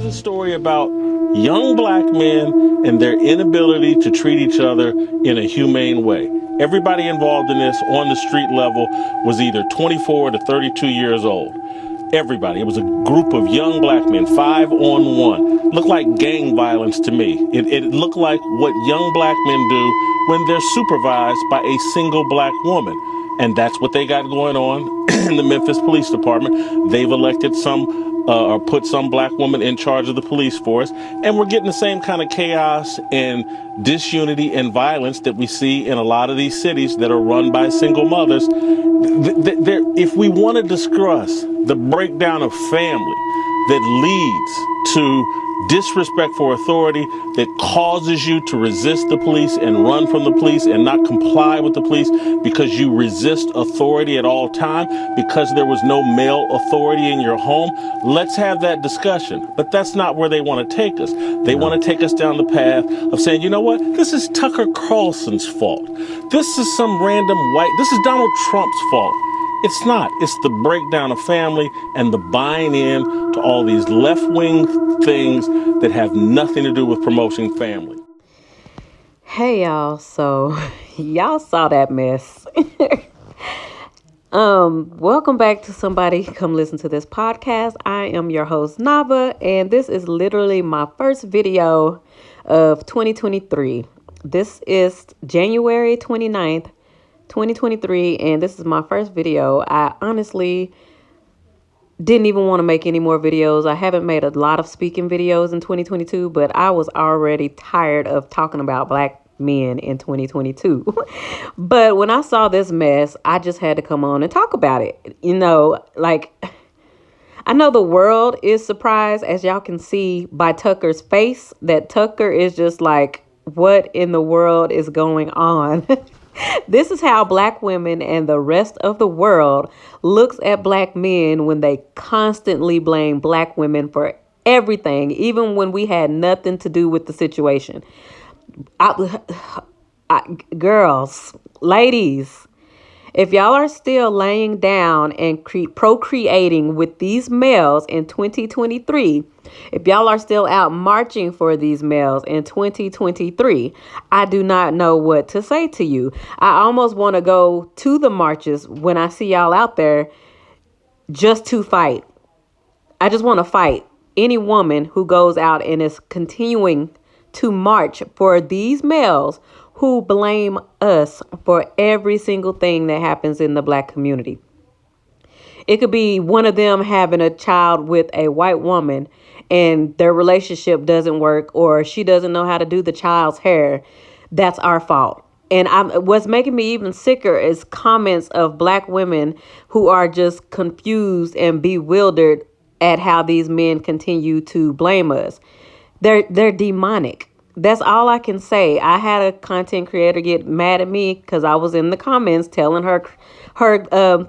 a story about young black men and their inability to treat each other in a humane way. Everybody involved in this on the street level was either 24 to 32 years old. Everybody. It was a group of young black men, 5-on-1. Looked like gang violence to me. It looked like what young black men do when they're supervised by a single black woman. And that's what they got going on in the Memphis Police Department. They've elected or put some black woman in charge of the police force. And we're getting the same kind of chaos and disunity and violence that we see in a lot of these cities that are run by single mothers. If we want to discuss the breakdown of family that leads to disrespect for authority, that causes you to resist the police and run from the police and not comply with the police because you resist authority at all time, because there was no male authority in your home, let's have that discussion. But that's not where they want to take us. They want to take us down the path of saying, you know what, this is Tucker Carlson's fault. This is this is Donald Trump's fault. It's not. It's the breakdown of family and the buying in to all these left-wing things that have nothing to do with promoting family. Hey, y'all. So, y'all saw that mess. Welcome back to Somebody Come Listen to This podcast. I am your host, Nava, and this is literally my first video of 2023. This is January 29th. 2023, and this is my first video. I honestly didn't even want to make any more videos. I haven't made a lot of speaking videos in 2022, but I was already tired of talking about black men in 2022. But when I saw this mess, I just had to come on and talk about it. You know, like, I know the world is surprised, as y'all can see by Tucker's face, that Tucker is just like, what in the world is going on? This is how black women and the rest of the world looks at black men when they constantly blame black women for everything, even when we had nothing to do with the situation. Girls, ladies, if y'all are still laying down and procreating with these males in 2023, if y'all are still out marching for these males in 2023, I do not know what to say to you. I almost want to go to the marches when I see y'all out there just to fight. I just want to fight any woman who goes out and is continuing to march for these males who blame us for every single thing that happens in the black community. It could be one of them having a child with a white woman and their relationship doesn't work, or she doesn't know how to do the child's hair. That's our fault. And what's making me even sicker is comments of black women who are just confused and bewildered at how these men continue to blame us. They're demonic. That's all I can say. I had a content creator get mad at me because I was in the comments telling her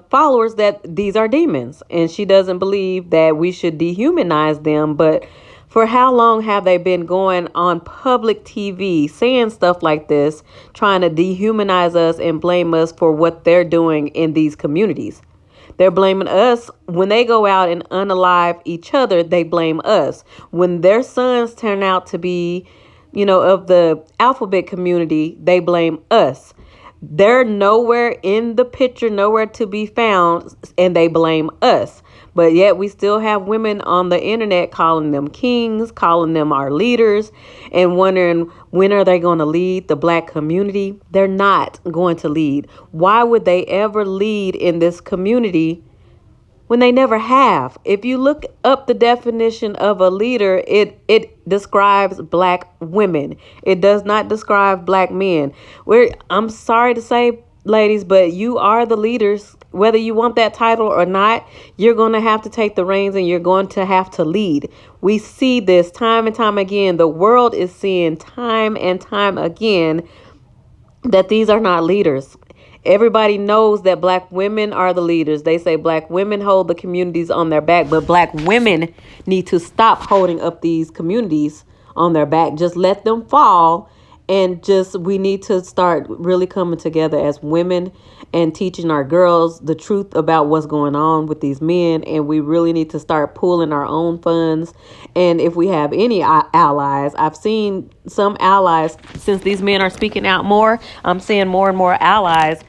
followers that these are demons, and she doesn't believe that we should dehumanize them. But for how long have they been going on public TV saying stuff like this, trying to dehumanize us and blame us for what they're doing in these communities? They're blaming us. When they go out and unalive each other, they blame us. When their sons turn out to be, of the alphabet community, they blame us. They're nowhere in the picture, nowhere to be found, and they blame us. But yet we still have women on the internet calling them kings, calling them our leaders, and wondering when are they going to lead the black community? They're not going to lead. Why would they ever lead in this community when they never have? If you look up the definition of a leader, it describes black women. It does not describe black men. I'm sorry to say, ladies, but you are the leaders. Whether you want that title or not, you're going to have to take the reins and you're going to have to lead. We see this time and time again. The world is seeing time and time again that these are not leaders. Everybody knows that black women are the leaders. They say black women hold the communities on their back, but black women need to stop holding up these communities on their back. Just let them fall And just we need to start really coming together as women and teaching our girls the truth about what's going on with these men. And we really need to start pooling our own funds. And if we have any allies, I've seen some allies since these men are speaking out more. I'm seeing more and more allies,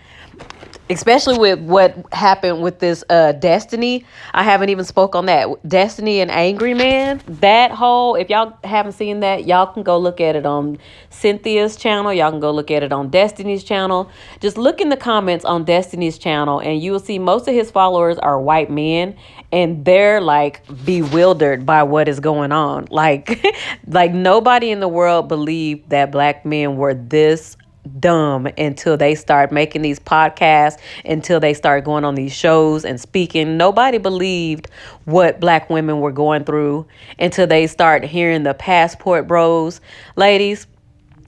especially with what happened with this Destiny. I haven't even spoke on that. Destiny and Angry Man. That whole, if y'all haven't seen that, y'all can go look at it on Cynthia's channel. Y'all can go look at it on Destiny's channel. Just look in the comments on Destiny's channel and you will see most of his followers are white men, and they're like bewildered by what is going on. Like like nobody in the world believed that black men were this dumb until they start making these podcasts, until they start going on these shows and speaking. Nobody believed what black women were going through until they start hearing the passport bros. Ladies,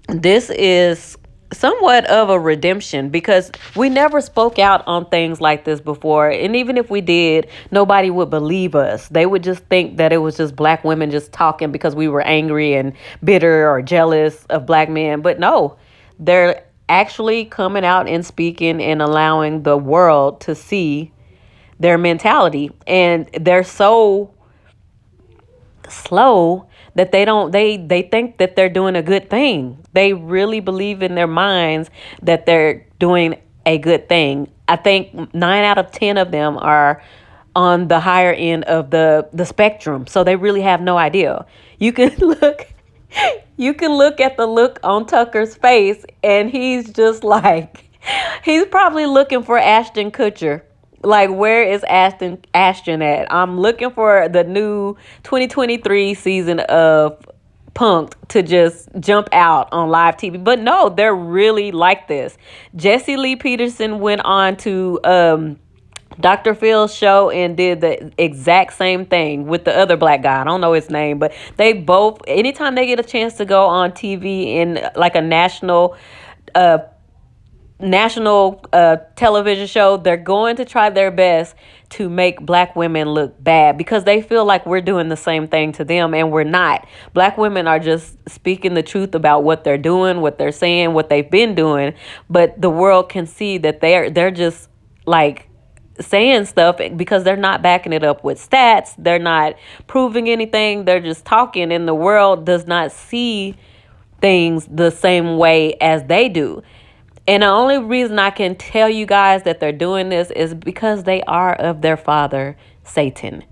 this is somewhat of a redemption because we never spoke out on things like this before. And even if we did, nobody would believe us. They would just think that it was just black women just talking because we were angry and bitter or jealous of black men. But no, they're actually coming out and speaking and allowing the world to see their mentality. And they're so slow that they think that they're doing a good thing. They really believe in their minds that they're doing a good thing. I think 9 out of 10 of them are on the higher end of the spectrum. So they really have no idea. You can look at the look on Tucker's face, and he's just like, he's probably looking for Ashton Kutcher. Like, where is Ashton at? I'm looking for the new 2023 season of Punk'd to just jump out on live TV. But no, they're really like this. Jesse Lee Peterson went on to Dr. Phil's show and did the exact same thing with the other black guy. I don't know his name, but they both, anytime they get a chance to go on TV in like a national television show, they're going to try their best to make black women look bad because they feel like we're doing the same thing to them, and we're not. Black women are just speaking the truth about what they're doing, what they're saying, what they've been doing, but the world can see that they're just like saying stuff because they're not backing it up with stats. They're not proving anything. They're just talking, and the world does not see things the same way as they do. And the only reason I can tell you guys that they're doing this is because they are of their father, Satan.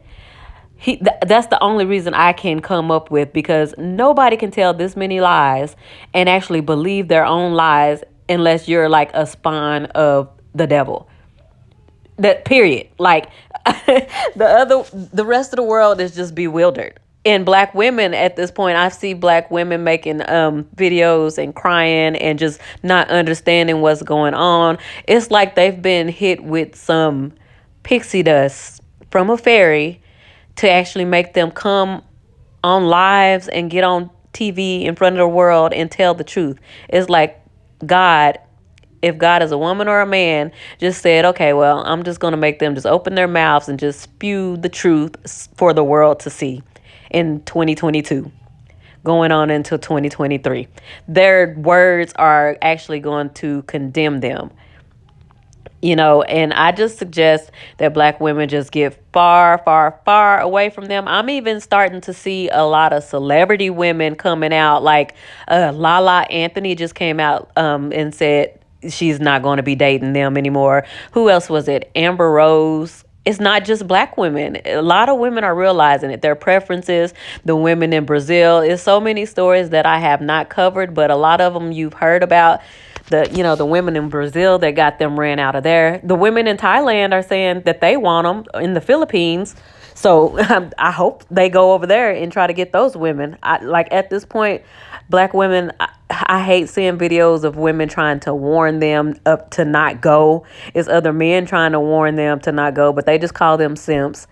That's the only reason I can come up with, because nobody can tell this many lies and actually believe their own lies unless you're like a spawn of the devil. That period. Like the rest of the world is just bewildered. And black women at this point, I see black women making videos and crying and just not understanding what's going on. It's like they've been hit with some pixie dust from a fairy to actually make them come on lives and get on TV in front of the world and tell the truth. It's like God, if God is a woman or a man, just said, okay, well, I'm just going to make them just open their mouths and just spew the truth for the world to see in 2022, going on into 2023. Their words are actually going to condemn them. You know, and I just suggest that black women just get far, far, far away from them. I'm even starting to see a lot of celebrity women coming out. Like Lala Anthony just came out and said she's not going to be dating them anymore. Who else was it? Amber Rose. It's not just black women. A lot of women are realizing it. Their preferences, the women in Brazil. It's so many stories that I have not covered, but a lot of them you've heard about. The women in Brazil that got them ran out of there. The women in Thailand are saying that they want them in the Philippines. So I hope they go over there and try to get those women. At this point, black women, I hate seeing videos of women trying to warn them up to not go. It's other men trying to warn them to not go, but they just call them simps.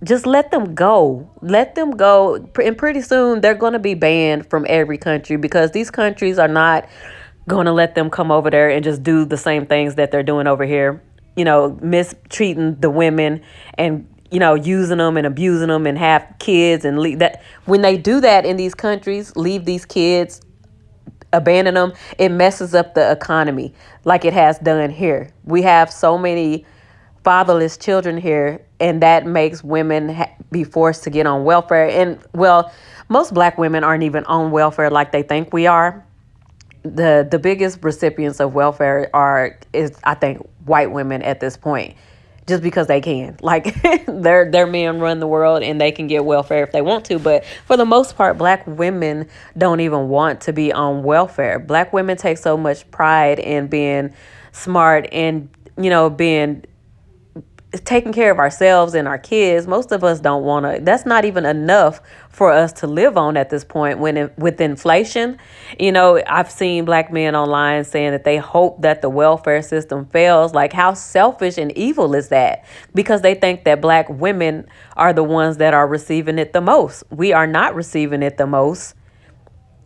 Just let them go. Let them go. And pretty soon they're going to be banned from every country because these countries are not going to let them come over there and just do the same things that they're doing over here. You know, mistreating the women and, you know, using them and abusing them and have kids and leave that. When they do that in these countries, leave these kids abandon them, it messes up the economy like it has done here. We have so many fatherless children here, and that makes women be forced to get on welfare. And well, most black women aren't even on welfare like they think we are. The biggest recipients of welfare is I think white women at this point, just because they can. Like their men run the world and they can get welfare if they want to, but for the most part black women don't even want to be on welfare. Black women take so much pride in being smart and being taking care of ourselves and our kids. Most of us don't want to. That's not even enough for us to live on at this point. With inflation, I've seen black men online saying that they hope that the welfare system fails. Like, how selfish and evil is that? Because they think that black women are the ones that are receiving it the most. We are not receiving it the most.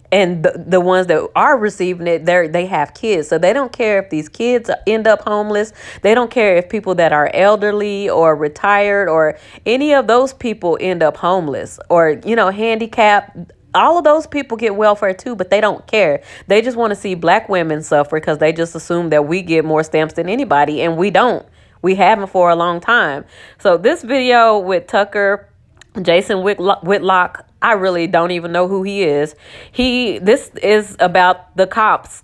And the ones that are receiving it, they have kids. So they don't care if these kids end up homeless. They don't care if people that are elderly or retired or any of those people end up homeless or, handicapped. All of those people get welfare too, but they don't care. They just want to see black women suffer because they just assume that we get more stamps than anybody, and we don't. We haven't for a long time. So this video with Jason Whitlock, I really don't even know who he is. This is about the cops,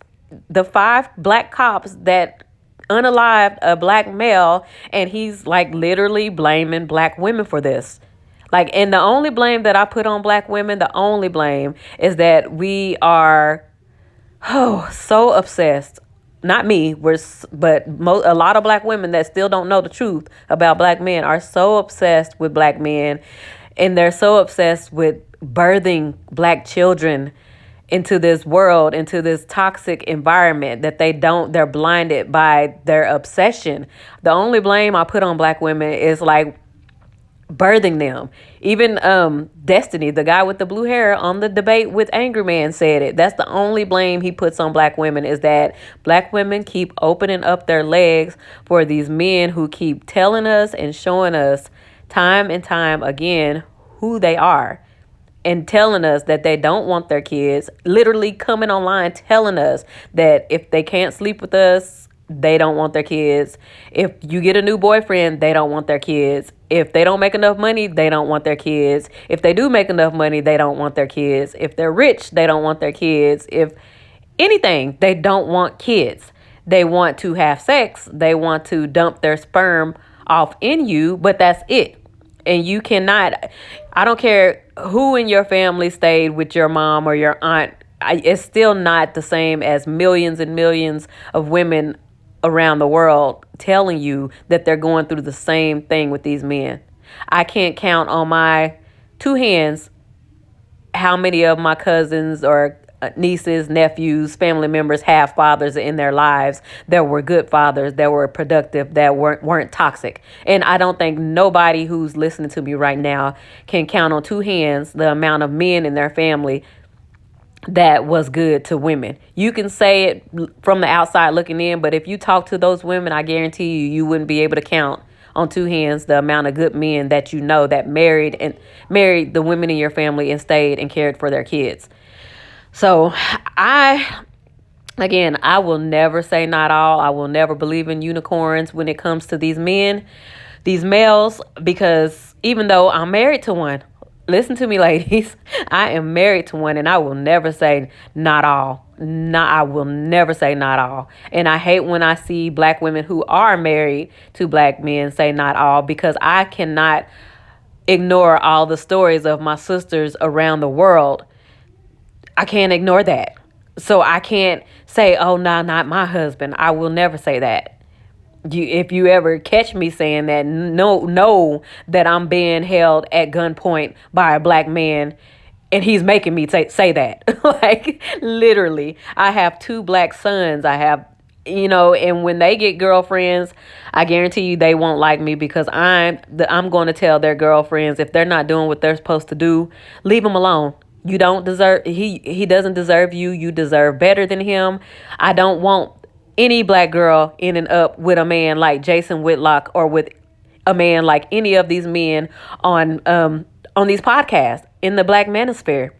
the 5 black cops that unalived a black male, and he's like literally blaming black women for this. Like, and the only blame that I put on black women, the only blame is that we are so obsessed. Not me, but a lot of black women that still don't know the truth about black men are so obsessed with black men, and they're so obsessed with birthing black children into this world, into this toxic environment, that they're blinded by their obsession. The only blame I put on black women is like birthing them. Even Destiny, the guy with the blue hair on the debate with Angry Man, said it. That's the only blame he puts on black women, is that black women keep opening up their legs for these men who keep telling us and showing us time and time again who they are, and telling us that they don't want their kids, literally coming online telling us that if they can't sleep with us, they don't want their kids. If you get a new boyfriend, they don't want their kids. If they don't make enough money, they don't want their kids. If they do make enough money, they don't want their kids. If they're rich, they don't want their kids. If anything, they don't want kids. They want to have sex. They want to dump their sperm off in you, but that's it. And you cannot, I don't care who in your family stayed with your mom or your aunt, it's still not the same as millions and millions of women around the world telling you that they're going through the same thing with these men. I can't count on my 2 hands how many of my cousins or nieces, nephews, family members have fathers in their lives that were good fathers, that were productive, that weren't toxic. And I don't think nobody who's listening to me right now can count on 2 hands the amount of men in their family that was good to women. You can say it from the outside looking in, but if you talk to those women, I guarantee you wouldn't be able to count on 2 hands the amount of good men that that married the women in your family and stayed and cared for their kids. So I will never say not all. I will never believe in unicorns when it comes to these men, these males, because even though I'm married to one, listen to me, ladies, I am married to one, and I will never say not all. I will never say not all. And I hate when I see black women who are married to black men say not all, because I cannot ignore all the stories of my sisters around the world. I can't ignore that. So I can't say, oh, no, not my husband. I will never say that. If you ever catch me saying that, know that I'm being held at gunpoint by a black man, and he's making me say that. Like, literally. I have 2 black sons. I have, and when they get girlfriends, I guarantee you they won't like me, because I'm going to tell their girlfriends, if they're not doing what they're supposed to do, leave them alone. You don't deserve, he doesn't deserve you. You deserve better than him. I don't want any black girl in and up with a man like Jason Whitlock, or with a man like any of these men on these podcasts in the black manosphere.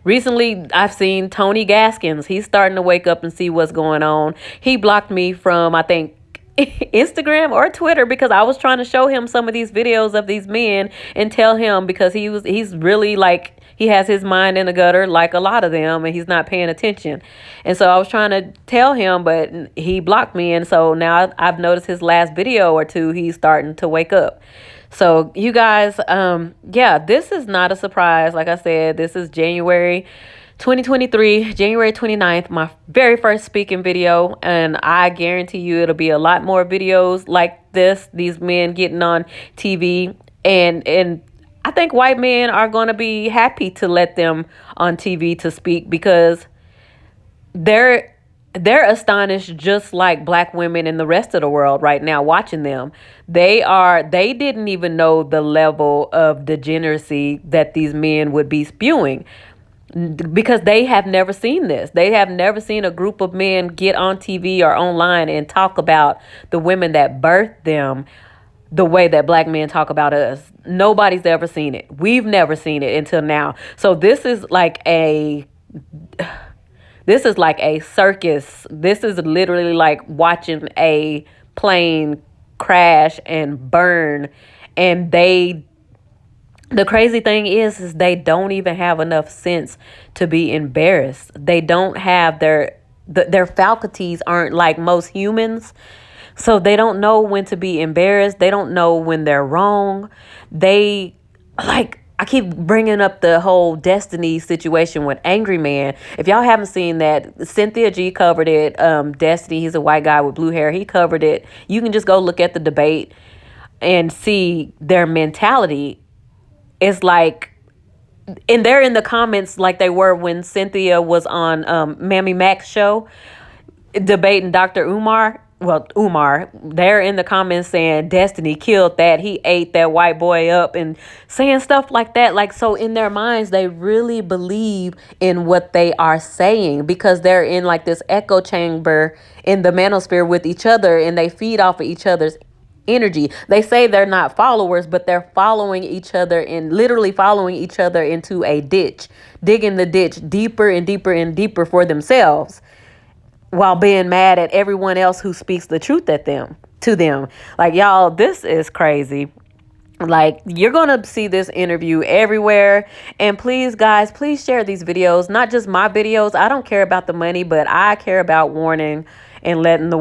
Recently, I've seen Tony Gaskins. He's starting to wake up and see what's going on. He blocked me from, I think, Instagram or Twitter because I was trying to show him some of these videos of these men and tell him, because he's really like, he has his mind in the gutter like a lot of them, and he's not paying attention. And so I was trying to tell him, but he blocked me. And so now I've noticed his last video or two, he's starting to wake up. So you guys, yeah, this is not a surprise. Like I said, this is January 2023, January 29th, my very first speaking video. And I guarantee you it'll be a lot more videos like this, these men getting on TV. And I think white men are going to be happy to let them on TV to speak, because they're astonished, just like black women in the rest of the world right now watching them. They didn't even know the level of degeneracy that these men would be spewing, because they have never seen this. They have never seen a group of men get on TV or online and talk about the women that birthed them the way that black men talk about us. Nobody's ever seen it. We've never seen it until now. So this is like a circus. This is literally like watching a plane crash and burn. And the crazy thing is they don't even have enough sense to be embarrassed. They don't have their faculties aren't like most humans. So they don't know when to be embarrassed. They don't know when they're wrong. I keep bringing up the whole Destiny situation with Angry Man. If y'all haven't seen that, Cynthia G covered it. Destiny, he's a white guy with blue hair. He covered it. You can just go look at the debate and see their mentality. It's like, and they're in the comments like they were when Cynthia was on Mammy Mac's show debating Dr. Umar. Well, Umar, they're in the comments saying Destiny killed that. He ate that white boy up and saying stuff like that. Like, so in their minds, they really believe in what they are saying, because they're in like this echo chamber in the manosphere with each other, and they feed off of each other's energy. They say they're not followers, but they're following each other and literally following each other into a ditch, digging the ditch deeper and deeper and deeper for themselves, while being mad at everyone else who speaks the truth to them. Like, y'all, this is crazy. Like, you're going to see this interview everywhere. And please, guys, please share these videos. Not just my videos. I don't care about the money, but I care about warning and getting the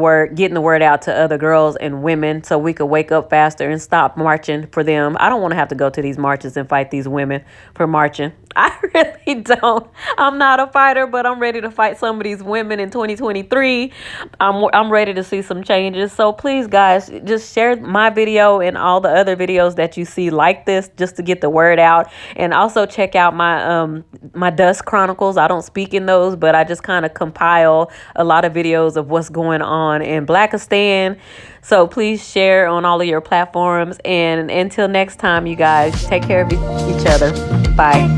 word out to other girls and women, so we could wake up faster and stop marching for them. I don't want to have to go to these marches and fight these women for marching. I really don't. I'm not a fighter, but I'm ready to fight some of these women in 2023. I'm ready to see some changes. So please, guys, just share my video and all the other videos that you see like this, just to get the word out. And also check out my Dust Chronicles. I don't speak in those, but I just kind of compile a lot of videos of what's going on in Blackistan. So please share on all of your platforms. And until next time, you guys, take care of each other. Bye.